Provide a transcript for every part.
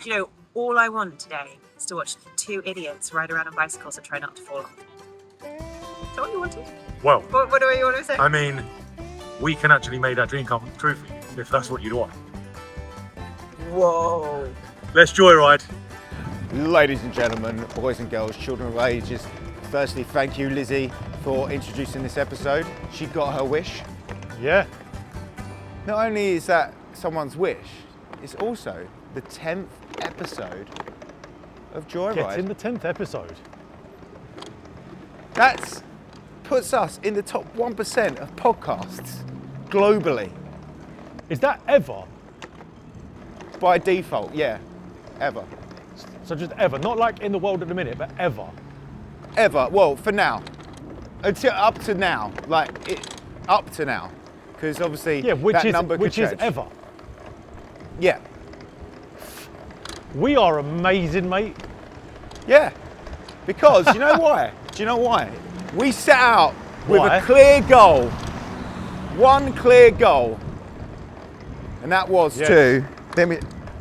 Do you know, all I want today is to watch two idiots ride around on bicycles and try not to fall off. Is that what you wanted? Well, What do you want to say? I mean, we can actually make that dream come true for you, if that's what you'd want. Whoa. Let's joyride. Ladies and gentlemen, boys and girls, children of all ages, firstly, thank you, Lizzie, for introducing this episode. She got her wish. Yeah. Not only is that someone's wish, it's also the 10th episode of Joyride. Get in the 10th episode. That puts us in the top 1% of podcasts globally. Is that ever? By default, yeah, ever. So just ever, not like in the world at the minute, but ever. Ever, well, for now. Until up to now, up to now. Because obviously that number could change. Which is ever. Yeah. We are amazing, mate. Yeah. Because, you know why? Do you know why? We set out with Why? a clear goal. One clear goal. And that was to...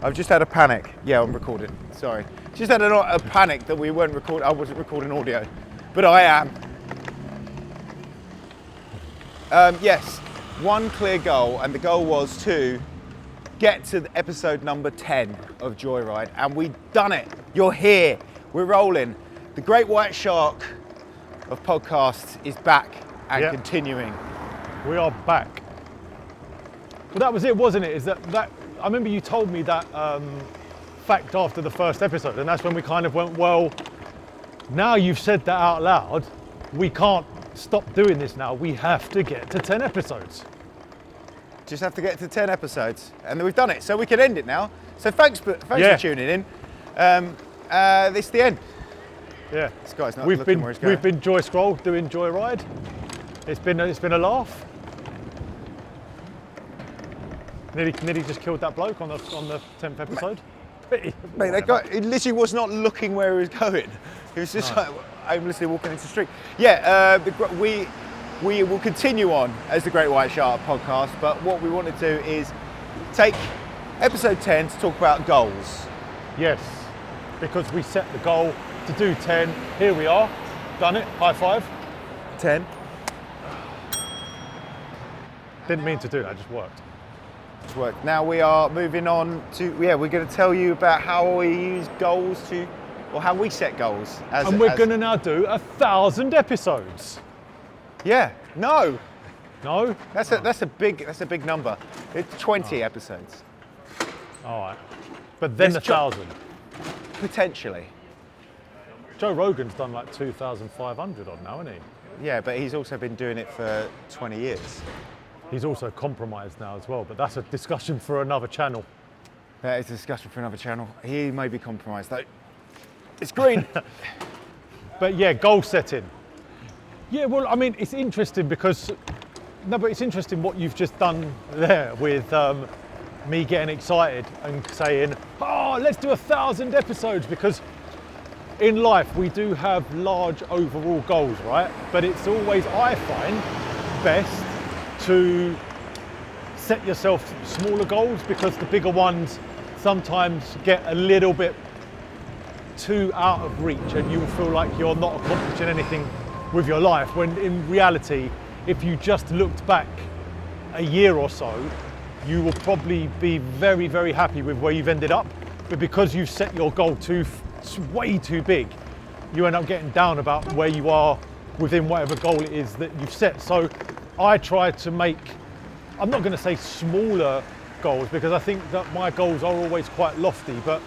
I've just had a panic. Yeah, I'm recording. Sorry. Just had a panic that we weren't recording. I wasn't recording audio. But I am. Yes. One clear goal. And the goal was to get to episode number 10 of Joyride. And we've done it. You're here. We're rolling. The great white shark of podcasts is back and continuing. We are back. Well, that was it, wasn't it? Is that I remember you told me that fact after the first episode, and that's when we kind of went, well, now you've said that out loud, we can't stop doing this now. We have to get to 10 episodes. Just have to get to 10 episodes, and we've done it, so we can end it now. So thanks for tuning in. This is the end. Yeah, this guy's not we've looking been where he's going. We've been Joyscroll doing Joyride. It's been a laugh. Nearly just killed that bloke on the 10th episode. Mate, that guy he literally was not looking where he was going. He was just like aimlessly walking into the street. Yeah, we will continue on as the Great White Shark podcast, but what we want to do is take episode 10 to talk about goals. Yes, because we set the goal to do 10. Here we are, done it. High five. 10. Didn't mean to do that, it just worked. Now we are moving on to, we're going to tell you about how we use goals or how we set goals. And we're going to now do 1,000 episodes. Yeah, no. No? That's a big number. It's 20 episodes. All right. But then 1,000. Potentially. Joe Rogan's done like 2,500 odd now, hasn't he? Yeah, but he's also been doing it for 20 years. He's also compromised now as well, but that's a discussion for another channel. That is a discussion for another channel. He may be compromised though. It's green. But yeah, goal setting. Yeah, well, I mean, it's interesting because, but it's interesting what you've just done there with me getting excited and saying, oh, let's do 1,000 episodes, because in life we do have large overall goals, right? But it's always, I find, best to set yourself smaller goals, because the bigger ones sometimes get a little bit too out of reach and you feel like you're not accomplishing anything with your life, when in reality, if you just looked back a year or so, you will probably be very, very happy with where you've ended up. But because you've set your goal way too big, you end up getting down about where you are within whatever goal it is that you've set. So I try to make, I'm not going to say smaller goals, because I think that my goals are always quite lofty, but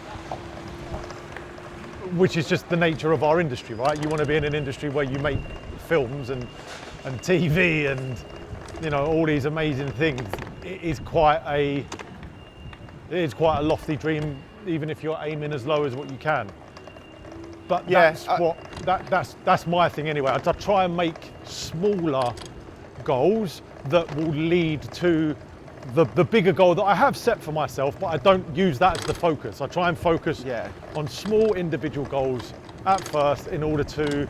which is just the nature of our industry, right? You want to be in an industry where you make films and TV and, you know, all these amazing things. It is quite a lofty dream, even if you're aiming as low as what you can. But yeah, that's my thing anyway. I try and make smaller goals that will lead to the bigger goal that I have set for myself, but I don't use that as the focus. I try and focus on small individual goals at first in order to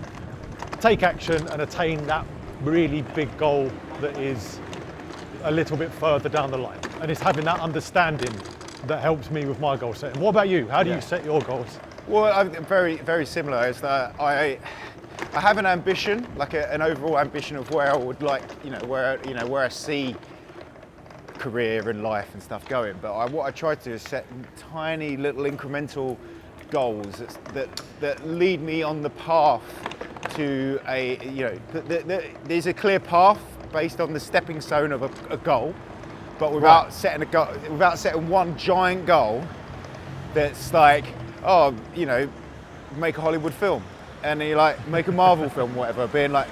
take action and attain that really big goal that is a little bit further down the line. And it's having that understanding that helps me with my goal setting. What about you? How do Yeah. you set your goals? Well, I'm very similar. Is that I have an ambition, like an overall ambition of where I would like, where I see career and life and stuff going. But what I try to do is set tiny little incremental goals that lead me on the path to there's a clear path based on the stepping stone of a goal, but without setting without setting one giant goal that's like, make a Hollywood film, and you like make a Marvel film, whatever, being like,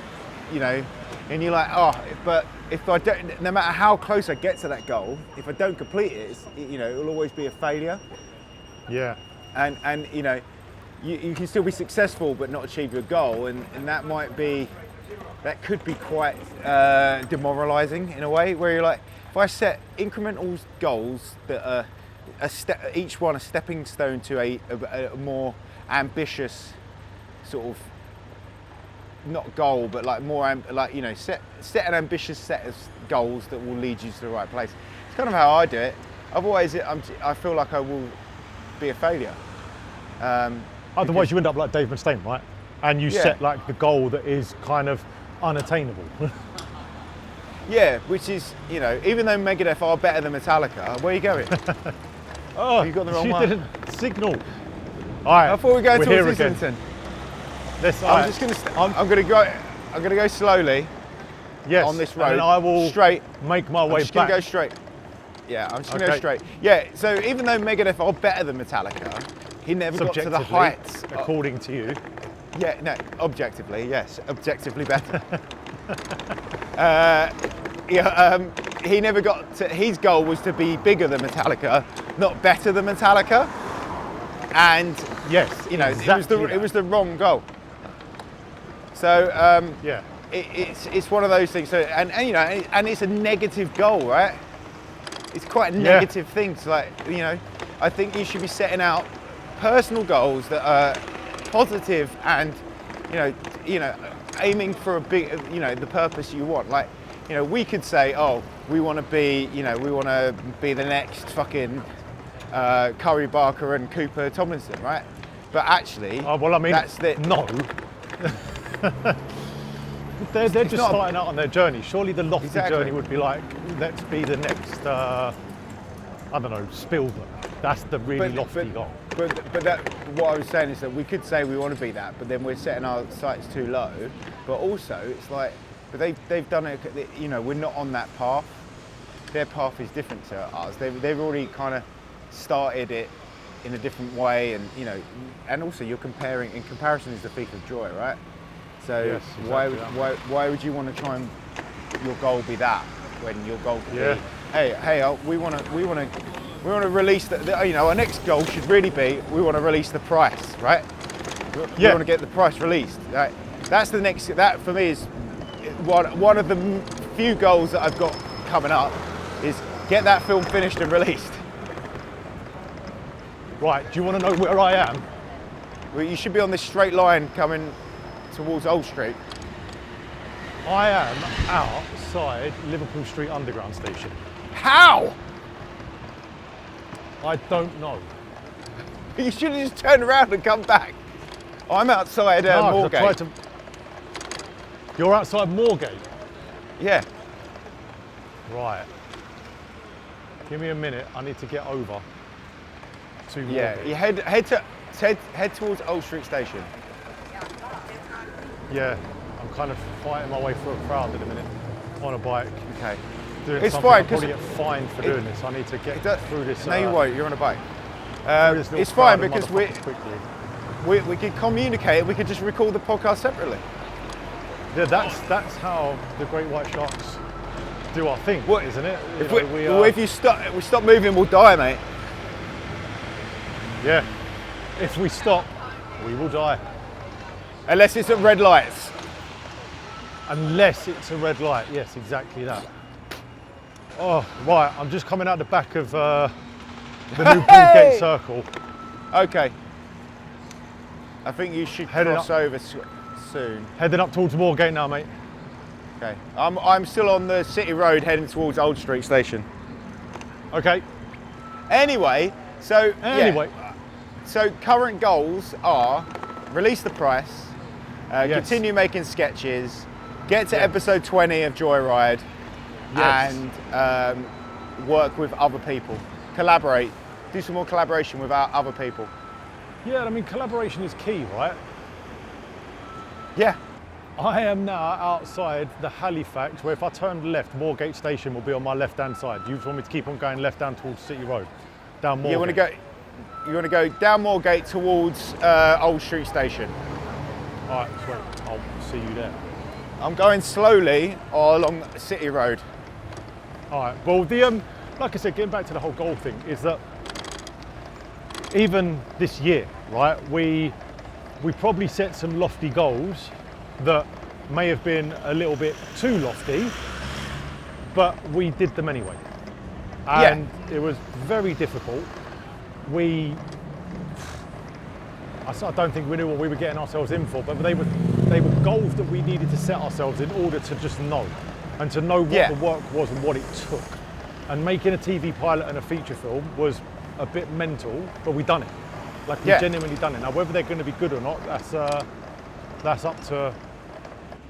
and you're like, but if I don't, no matter how close I get to that goal, if I don't complete it, it'll always be a failure. Yeah. And you can still be successful but not achieve your goal, and that could be quite demoralizing in a way, where you're like, if I set incremental goals that are each one a stepping stone to a more ambitious sort of, not goal, but like more set an ambitious set of goals that will lead you to the right place. It's kind of how I do it. Otherwise, I feel like I will be a failure. Otherwise, you end up like Dave Mustaine, right? And you set like the goal that is kind of unattainable. Yeah, which is, even though Megadeth are better than Metallica, where are you going? Oh, you got the wrong you one. didn't signal. All right. Before we go we're towards here again. Islington, I'm I'm gonna go slowly. Yes, on this road, and then I will straight. make my way I'm just gonna back. go straight. Yeah, I'm just gonna go Okay. straight. Yeah, so even though Megadeth are better than Metallica, he never got to the heights. according to you. Yeah, no, objectively, yes, objectively better. He never got to, his goal was to be bigger than Metallica, not better than Metallica. And Yes, it was the wrong goal. So yeah. it's one of those things. So and it's a negative goal, right? It's quite a negative thing. To I think you should be setting out personal goals that are positive and aiming for a big, the purpose you want. Like, we could say, we want to be the next fucking Curry Barker and Cooper Tomlinson, right? But actually, that's the no. they're just starting out on their journey. Surely the lofty journey would be like, let's be the next, Spielberg. That's the really lofty goal. But what I was saying is that we could say we want to be that, but then we're setting our sights too low. But also, it's like, but they've done it. We're not on that path. Their path is different to ours. They've already kind of started it in a different way, and also you're comparing. In comparison is the thief of joy, right? So yes, exactly why would you want to try and your goal be that when your goal could be, hey, we want to release our next goal should really be we want to release the price, right? We want to get the price released. Right? That's the next. That for me is one of the few goals that I've got coming up is get that film finished and released. Right. Do you want to know where I am? Well, you should be on this straight line coming towards Old Street. I am outside Liverpool Street Underground Station. How? I don't know. You should have just turned around and come back. I'm outside Moorgate. You're outside Moorgate? Yeah. Right. Give me a minute. I need to get over to Moorgate. Yeah. You head towards Old Street Station. Yeah. I'm kind of fighting my way through a crowd in a minute on a bike. Okay. It's fine. I'll probably get fined for doing this. I need to get through this. No, you won't. You're on a bike. It's fine because we could communicate. We could just record the podcast separately. Yeah, that's how the great white sharks do our thing, isn't it? If we stop moving, we'll die, mate. Yeah. If we stop, we will die. Unless it's at red lights. Unless it's a red light. Yes, exactly that. Oh, right. I'm just coming out the back of the new Moorgate Circle. Okay. I think you should cross over soon. Heading up towards Moorgate now, mate. Okay. I'm still on the City Road heading towards Old Street Station. Okay. Anyway, so Anyway. yeah. So current goals are release the price, Yes. continue making sketches, get to Yeah. episode 20 of Joyride, Yes. and work with other people, collaborate, do some more collaboration with our other people. Yeah, I mean, collaboration is key, right? Yeah, I am now outside the Halifax, where if I turn left, Moorgate station will be on my left-hand side. Do you just want me to keep on going left down towards City Road? Down Moorgate? you want to go down Moorgate towards Old Street Station. All right, sweet. I'll see you there. I'm going slowly along City Road. All right. Well, like I said, getting back to the whole goal thing, is that even this year, right? We probably set some lofty goals that may have been a little bit too lofty, but we did them anyway. And it was very difficult. I don't think we knew what we were getting ourselves in for, but they were goals that we needed to set ourselves in order to just know, and to know what the work was and what it took. And making a TV pilot and a feature film was a bit mental, but we done it. Like we genuinely done it. Now whether they're going to be good or not, that's up to,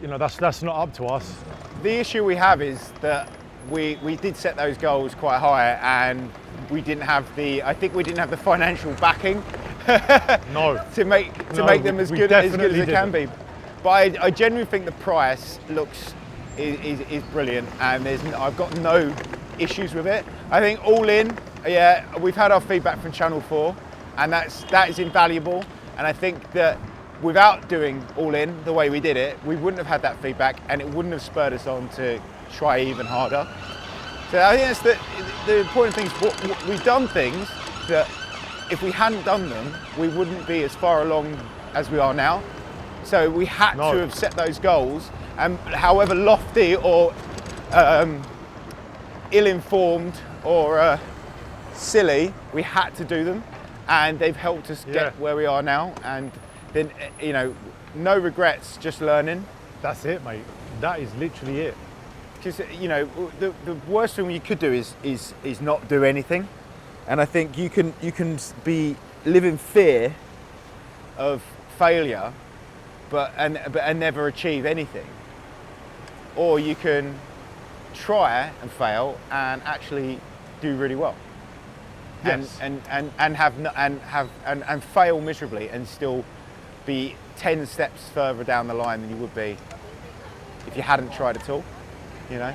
that's not up to us. The issue we have is that we did set those goals quite high, and we didn't have the financial backing No. to make them as good as they can be. But I genuinely think the price is brilliant, and I've got no issues with it. I think all in, we've had our feedback from Channel 4, and that is invaluable. And I think that without doing all in the way we did it, we wouldn't have had that feedback, and it wouldn't have spurred us on to try even harder. So I think that's the important thing. Is we've done things that if we hadn't done them, we wouldn't be as far along as we are now. So we had to have set those goals, and however lofty or ill-informed or silly, we had to do them, and they've helped us get where we are now. And then, no regrets, just learning. That's it, mate. That is literally it. Because the worst thing you could do is not do anything, and I think you can live in fear of failure, and never achieve anything, or you can try and fail and actually do really well. Yes. And fail miserably and still be 10 steps further down the line than you would be if you hadn't tried at all. Yeah.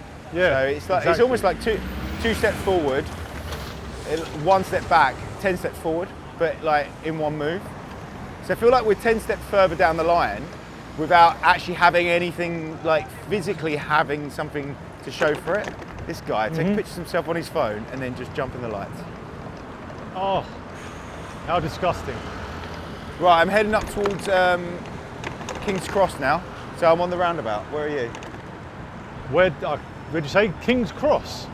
So it's almost like two steps forward, 1 step back, 10 steps forward, but like in one move. So I feel like we're 10 steps further down the line without actually having anything, like physically having something to show for it. This guy taking pictures of himself on his phone and then just jump in the lights. Oh, how disgusting. Right, I'm heading up towards King's Cross now. So I'm on the roundabout. Where are you? Where'd you say? King's Cross?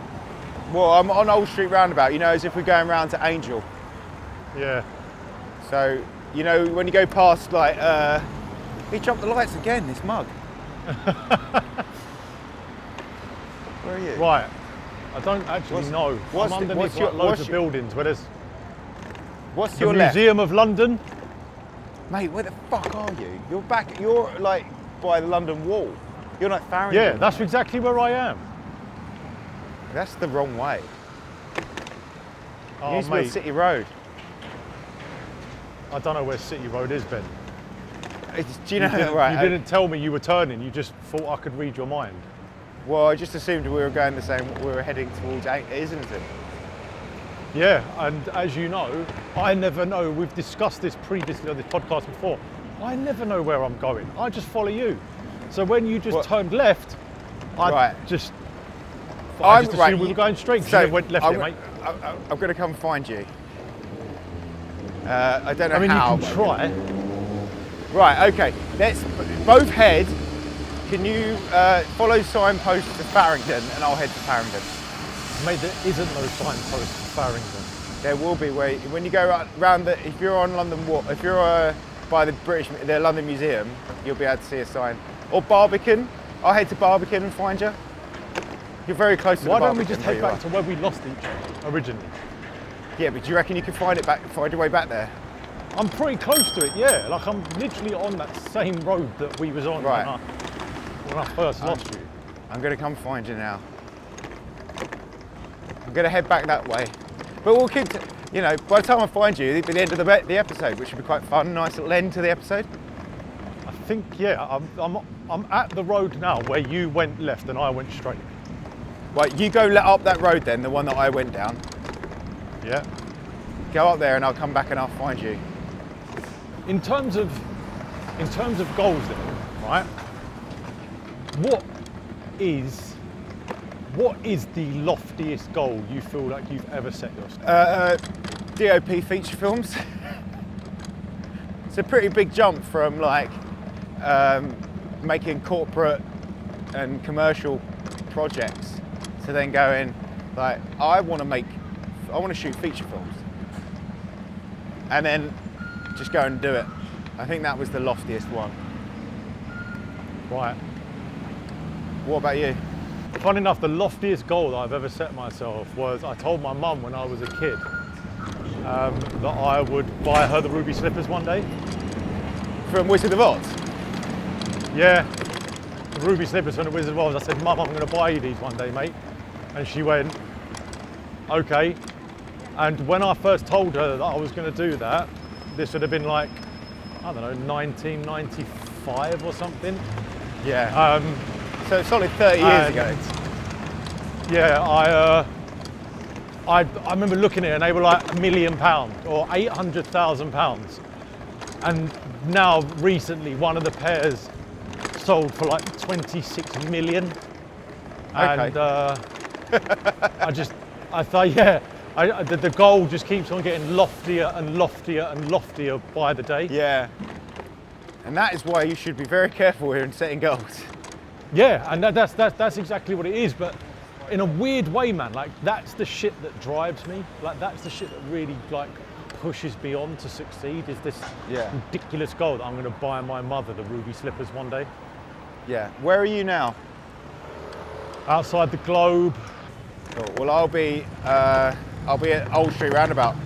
Well, I'm on Old Street roundabout, as if we're going round to Angel. Yeah. So, when you go past, like, he jumped the lights again, this mug. Where are you? Right. I don't actually know. I'm underneath loads of buildings where there's What's the your left? Museum of London. Mate, where the fuck are you? You're like by the London Wall. You're like Farringdon. Yeah, that's exactly where I am. That's the wrong way. Oh, You used to be on mate, City Road. I don't know where City Road is, Ben. Do you know, right? You didn't tell me you were turning. You just thought I could read your mind. Well, I just assumed we were going the same. We were heading towards, isn't it? Yeah, and as you know, I never know. We've discussed this previously on this podcast before. I never know where I'm going. I just follow you. So when you just turned left, I just assumed we were going straight. So you went left here, mate. I'm going to come find you. I don't know how. I mean, you can try. Right, okay. Let's both head. Can you follow signposts to Farringdon, and I'll head to Farringdon. Mate, there isn't no signpost to Farringdon. There will be when you go round if you're on London Wall, if you're by the London Museum, you'll be able to see a sign. Or Barbican. I'll head to Barbican and find you. You're very close to the Barbican. Why don't we just head back to where we lost each other originally? Yeah, but do you reckon you could find your way back there? I'm pretty close to it, yeah. Like I'm literally on that same road that we was on Right. when I first lost you. I'm going to come find you now. I'm going to head back that way. But we'll keep, you know, by the time I find you, it'll be the end of the episode, which should be quite fun. Nice little end to the episode. I think, yeah, I'm at the road now where you went left and I went straight. Right, you go up that road then, the one that I went down. Yeah. Go up there and I'll come back and I'll find you. In terms of goals then, right? What is the loftiest goal you feel like you've ever set yourself? DOP feature films. It's a pretty big jump from like making corporate and commercial projects to then going like, I want to shoot feature films, and then just go and do it. I think that was the loftiest one. Right. What about you? Funny enough, the loftiest goal that I've ever set myself was I told my mum when I was a kid that I would buy her the ruby slippers one day. From Wizard of Oz? Yeah, the ruby slippers from the Wizard of Oz. I said, Mum, I'm going to buy you these one day, mate. And she went, okay. And when I first told her that I was going to do that, this would have been like, I don't know, 1995 or something. Yeah. So it's solid 30 years ago. Yeah, I remember looking at it and they were like £1 million or £800,000. And now recently one of the pairs sold for like 26 million. And I thought, yeah, the goal just keeps on getting loftier and loftier and loftier by the day. Yeah. And that is why you should be very careful here in setting goals. Yeah, and that's exactly what it is. But in a weird way, man, like that's the shit that drives me. Like that's the shit that really like pushes me on to succeed. Is this ridiculous goal that I'm going to buy my mother the ruby slippers one day. Yeah. Where are you now? Outside the Globe. Cool. Well, I'll be at Old Street Roundabout.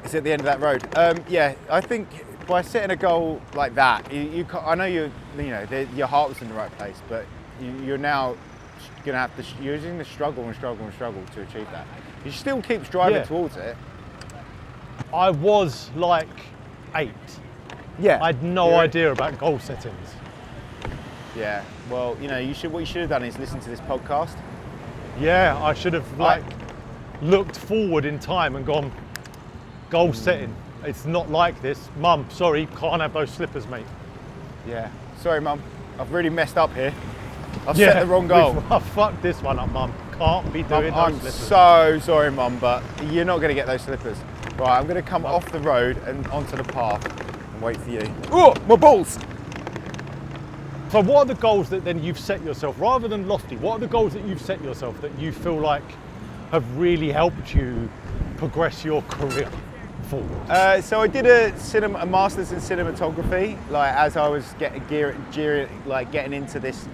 It's at the end of that road. Yeah, I think by setting a goal like that, I know your heart was in the right place, but you're now going to have to, you're going to struggle to achieve that. You still keep striving towards it. I was like 8. Yeah. I had no idea about goal settings. Yeah. Well, you know, what you should have done is listen to this podcast. Yeah, I should have looked forward in time and gone, goal setting. It's not like this. Mum, sorry, can't have those slippers, mate. Yeah. Sorry, Mum. I've really messed up here. I've set the wrong goal. I fucked this one up, Mum. Can't be doing those slippers. I'm so sorry, Mum, but you're not going to get those slippers. Right, I'm going to come off the road and onto the path and wait for you. Oh, my balls! So what are the goals that then you've set yourself, rather than lofty, what are the goals that you've set yourself that you feel like have really helped you progress your career forward? So I did a master's in cinematography, like as I was getting into this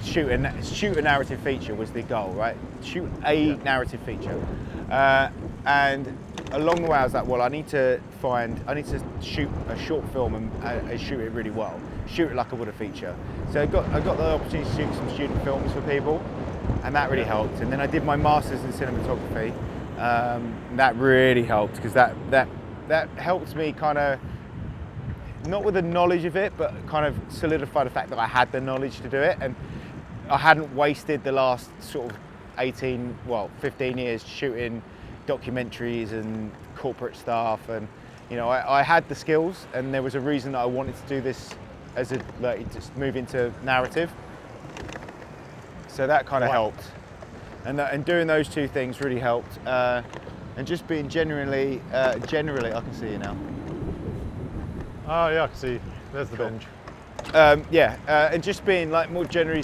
shoot a narrative feature was the goal, right? Shoot a narrative feature. And along the way I was like, well, I need to shoot a short film and shoot it really well. Shoot it like I would a feature. So I got the opportunity to shoot some student films for people, and that really helped. And then I did my master's in cinematography. That really helped because that helped me kind of, not with the knowledge of it, but kind of solidify the fact that I had the knowledge to do it, and I hadn't wasted the last sort of 15 years shooting documentaries and corporate stuff, and you know, I had the skills, and there was a reason that I wanted to do this as just move into narrative. So that kind of helped, and doing those two things really helped, and just being generally, I can see you now. Oh yeah, I can see. There's the bench. And just being like more generally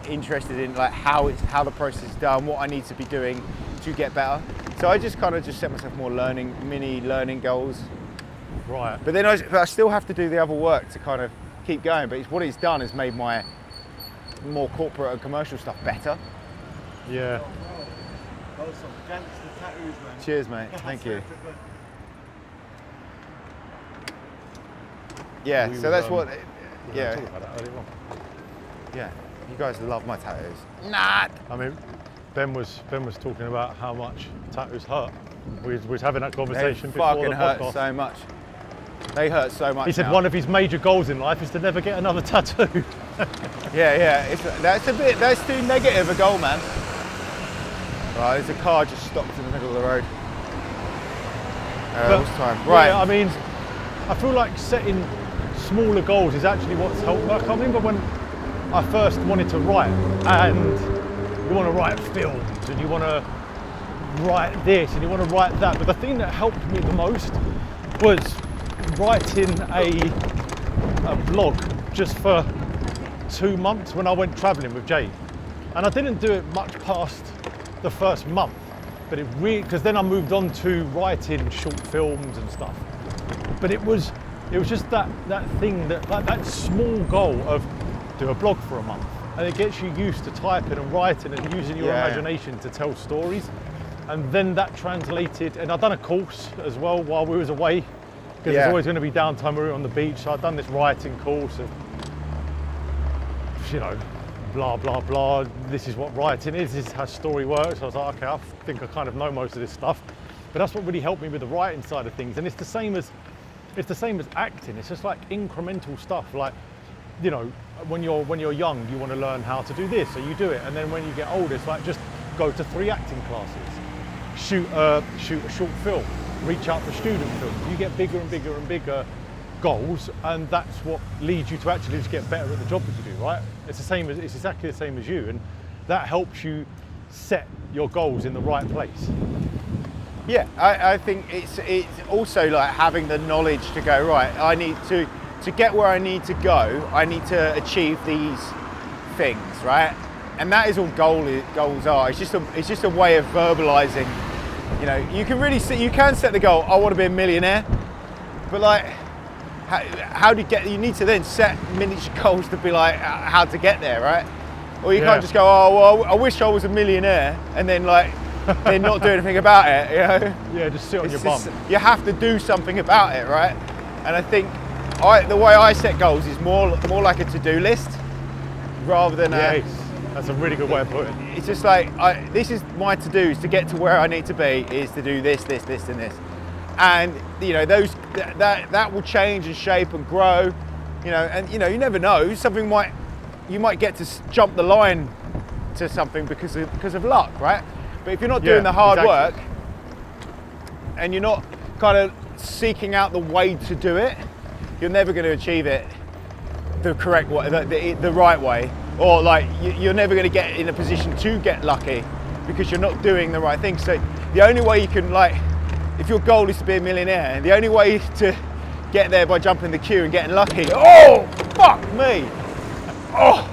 interested in like how the process is done, what I need to be doing to get better. So I just kind of set myself more mini learning goals. Right. But then I still have to do the other work to kind of keep going. But what it's done is made my more corporate and commercial stuff better. Yeah. Cheers, mate. Thank you. Yeah, We so were, that's what. we were Yeah, talking about that earlier on. yeah. You guys love my tattoos. Nah. I mean, Ben was talking about how much tattoos hurt. We was having that They conversation before the fucking hurt podcast. so much. They hurt so much. He said now. one of his major goals in life is to never get another tattoo. Yeah. That's too negative a goal, man. Right, there's a car just stopped in the middle of the road. All this time. Right. Yeah, I mean, I feel like setting smaller goals is actually what's helped. Like, I remember when I first wanted to write, and you want to write films, and you want to write this, and you want to write that. But the thing that helped me the most was writing a blog just for 2 months when I went travelling with Jay. And I didn't do it much past the first month, but it really, because then I moved on to writing short films and stuff. But it was just that thing, that small goal of do a blog for a month, and it gets you used to typing and writing and using your imagination to tell stories. And then that translated, and I'd done a course as well while we was away, because there's always going to be downtime when we were on the beach. So I'd done this writing course of, you know, blah blah blah, this is what writing is, this is how story works. I was like, okay, I think I kind of know most of this stuff. But that's what really helped me with the writing side of things. And it's the same as acting. It's just like incremental stuff. Like, you know, when you're young, you want to learn how to do this, so you do it. And then when you get older, it's like just go to 3 acting classes, shoot a short film, reach out for student films. You get bigger and bigger and bigger goals, and that's what leads you to actually just get better at the job that you do, right? It's exactly the same as you, and that helps you set your goals in the right place. Yeah, I think it's also like having the knowledge to go, right, I need to get where I need to go, I need to achieve these things, right? And that is all goals are. It's just a way of verbalizing. You know, you can set the goal, I want to be a millionaire, but like, how do you get? You need to then set miniature goals to be like how to get there, right? Or you can't just go, oh well, I wish I was a millionaire, and then like then not do anything about it. You know? Yeah, just sit on your bum. You have to do something about it, right? And I think the way I set goals is more like a to-do list rather than that's a really good way of putting it. It's just like this is my to-dos to get to where I need to be, is to do this, this, this, and this. And you know, that will change and shape and grow, you know, and you know, you never know, you might get to jump the line to something because of luck, right? But if you're not doing the hard work and you're not kind of seeking out the way to do it, you're never going to achieve it the correct way, the right way, or like you're never going to get in a position to get lucky because you're not doing the right thing. So the only way you can, like, if your goal is to be a millionaire, the only way to get there by jumping the queue and getting lucky. Oh, fuck me! Oh,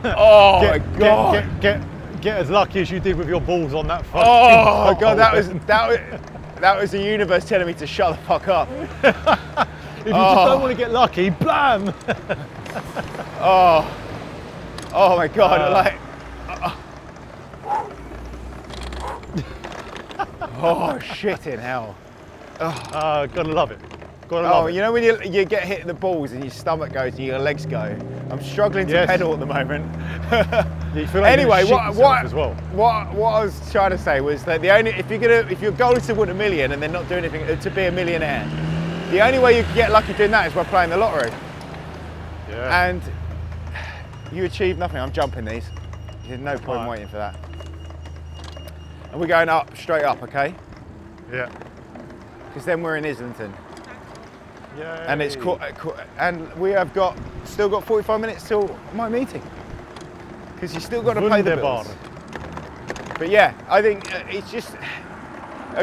oh my god! Get as lucky as you did with your balls on that fucking Oh my god, hole. that was the universe telling me to shut the fuck up. If you just don't want to get lucky, blam! Oh my god, like. Oh shit in hell. Gotta love it. Gotta love it. You know when you get hit in the balls and your stomach goes and your legs go? I'm struggling to pedal at the moment. You feel like anyway, what as well. What I was trying to say was that if your goal is to win $1 million and then not do anything to be a millionaire, the only way you can get lucky doing that is by playing the lottery. Yeah. And you achieve nothing. I'm jumping these. There's no point in waiting for that. And we're going up, straight up, okay? Yeah. Because then we're in Islington. Yeah. And it's and we have still got 45 minutes till my meeting. Because you still got to pay the bills. But yeah, I think it's just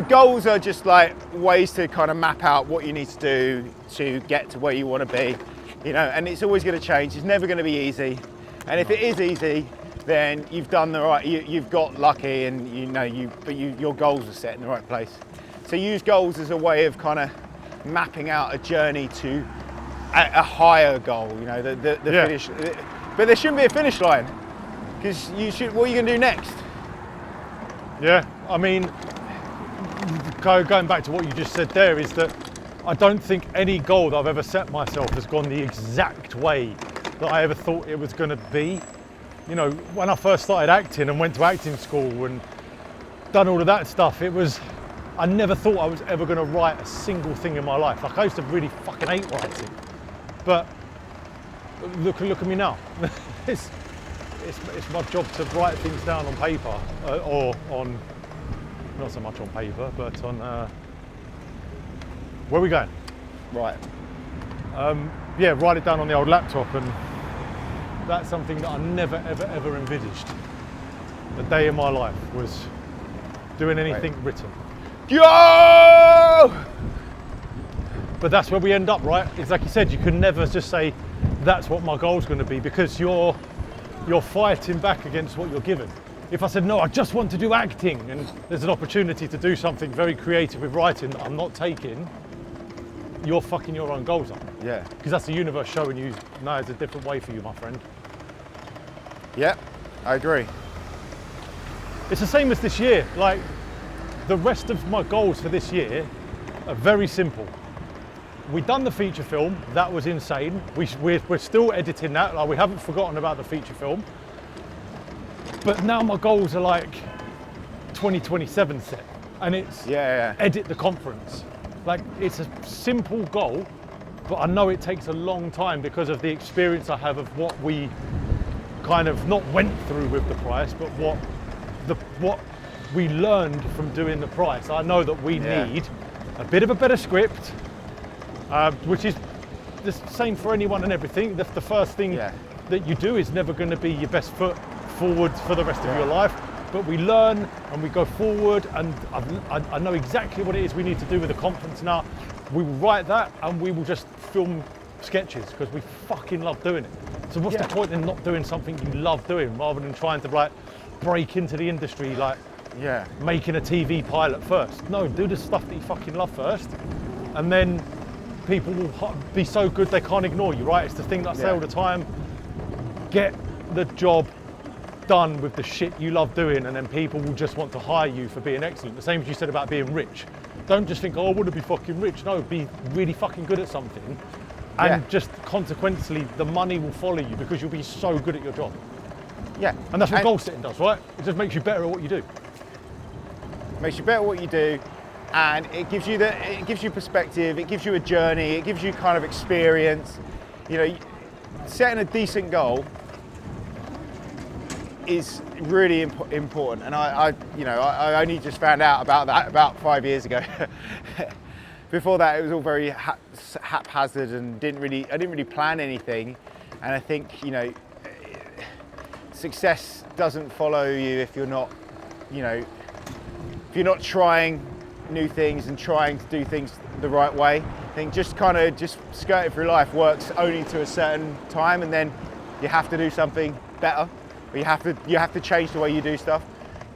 goals are just like ways to kind of map out what you need to do to get to where you want to be, you know. And it's always going to change. It's never going to be easy. And if it is easy, then you've done the right. You've got lucky, and you know your goals are set in the right place. So use goals as a way of kind of mapping out a journey to a higher goal. You know, the finish. But there shouldn't be a finish line, because what are you going to do next? Yeah. I mean, going back to what you just said there, is that I don't think any goal that I've ever set myself has gone the exact way that I ever thought it was going to be. You know, when I first started acting and went to acting school and done all of that stuff, I never thought I was ever going to write a single thing in my life. Like, I used to really fucking hate writing, but look at me now. it's my job to write things down on paper, or on, not so much on paper, but on, where are we going? Right. Yeah, write it down on the old laptop, and that's something that I never, ever envisaged. A day in my life was doing anything written. Yo! But that's where we end up, right? It's like you said, you can never just say, that's what my goal's going to be, because you're fighting back against what you're given. If I said, no, I just want to do acting, and there's an opportunity to do something very creative with writing that I'm not taking, you're fucking your own goals up. Yeah. Because that's the universe showing you, no, it's a different way for you, my friend. Yeah, I agree. It's the same as this year. Like, the rest of my goals for this year are very simple. We done the feature film, that was insane. We're still editing that, like, we haven't forgotten about the feature film. But now my goals are like 2027 set, and it's edit the conference. Like, it's a simple goal, but I know it takes a long time because of the experience I have of what we kind of not went through with the price, but what we learned from doing the price. I know that we need a bit of a better script, which is the same for anyone and everything. The first thing that you do is never going to be your best foot forward for the rest of your life, but we learn and we go forward, and I know exactly what it is we need to do with the conference now. We will write that and we will just film sketches because we fucking love doing it. So what's the point in not doing something you love doing, rather than trying to like break into the industry, like making a TV pilot first? No, do the stuff that you fucking love first, and then people will be so good they can't ignore you, right? It's the thing that I say all the time. Get the job done with the shit you love doing, and then people will just want to hire you for being excellent. The same as you said about being rich. Don't just think, oh, I want to be fucking rich. No, be really fucking good at something, and just consequently the money will follow you because you'll be so good at your job. Yeah. And that's what goal setting does, right? It just makes you better at what you do. Makes you better at what you do, and it gives you perspective, it gives you a journey, it gives you kind of experience. You know, setting a decent goal is really important, and I only just found out about that about 5 years ago. Before that, it was all very haphazard, and I didn't really plan anything. And I think, you know, success doesn't follow you if you're not, you know, if you're not trying new things and trying to do things the right way. I think just skirting through life works only to a certain time, and then you have to do something better. Or you have to change the way you do stuff.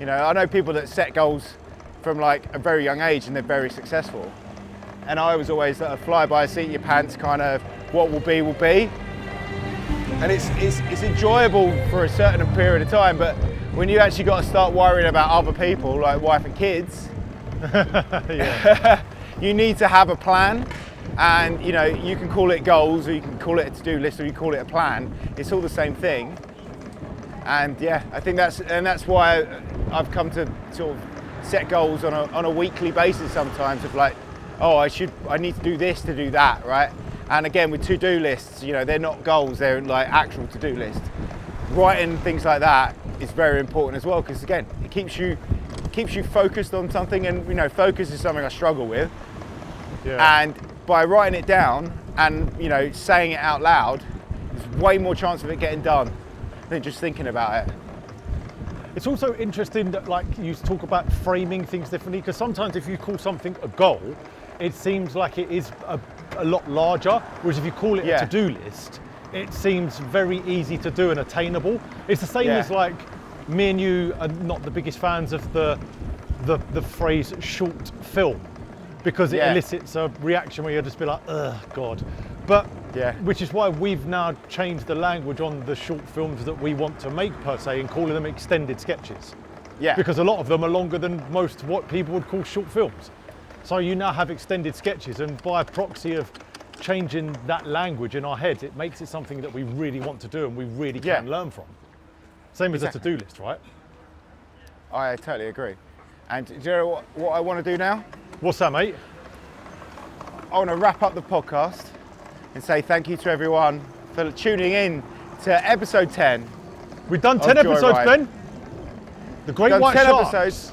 You know, I know people that set goals from like a very young age and they're very successful. And I was always a fly by seat of your pants kind of, what will be will be. And it's enjoyable for a certain period of time, but when you actually got to start worrying about other people, like wife and kids, you need to have a plan. And you know, you can call it goals, or you can call it a to-do list, or you call it a plan. It's all the same thing. And yeah, I think that's why I've come to sort of set goals on a weekly basis sometimes, of like, oh, I need to do this to do that, right? And again, with to-do lists, you know, they're not goals, they're like actual to-do lists. Writing things like that is very important as well, because again, it keeps you focused on something, and you know, focus is something I struggle with. Yeah. And by writing it down and, you know, saying it out loud, there's way more chance of it getting done than just thinking about it. It's also interesting that, like, you talk about framing things differently, because sometimes if you call something a goal, it seems like it is a lot larger, whereas if you call it a to-do list, it seems very easy to do and attainable. It's the same as, like, me and you are not the biggest fans of the phrase short film, because it elicits a reaction where you'll just be like, ugh, God. But which is why we've now changed the language on the short films that we want to make, per se, and calling them extended sketches. Yeah. Because a lot of them are longer than most what people would call short films. So you now have extended sketches, and by proxy of changing that language in our heads, it makes it something that we really want to do and we really can learn from. Same as a to-do list, right? I totally agree. And do you know what I want to do now? What's that, mate? I want to wrap up the podcast and say thank you to everyone for tuning in to episode 10. We've done 10 episodes, Joyride. Ben. The Great Done White 10 Sharks. episodes.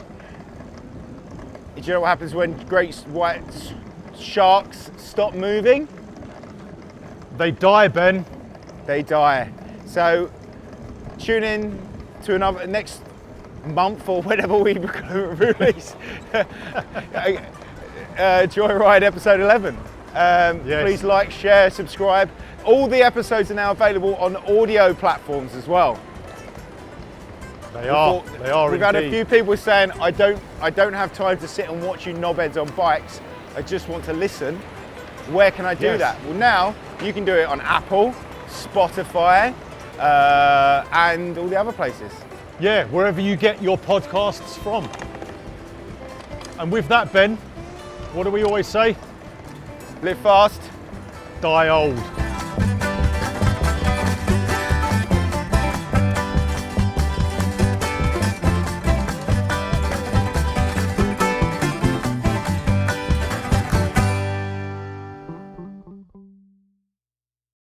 Do you know what happens when great white sharks stop moving? They die, Ben. They die. So tune in to another next month or whenever we release Joyride episode 11. Yes. Please like, share, subscribe. All the episodes are now available on audio platforms as well. They are. They are We've indeed. had a few people saying, I don't have time to sit and watch you knobheads on bikes. I just want to listen. Where can I do Yes. that? Well, now you can do it on Apple, Spotify, and all the other places. Yeah, wherever you get your podcasts from. And with that, Ben, what do we always say? Live fast. Die old.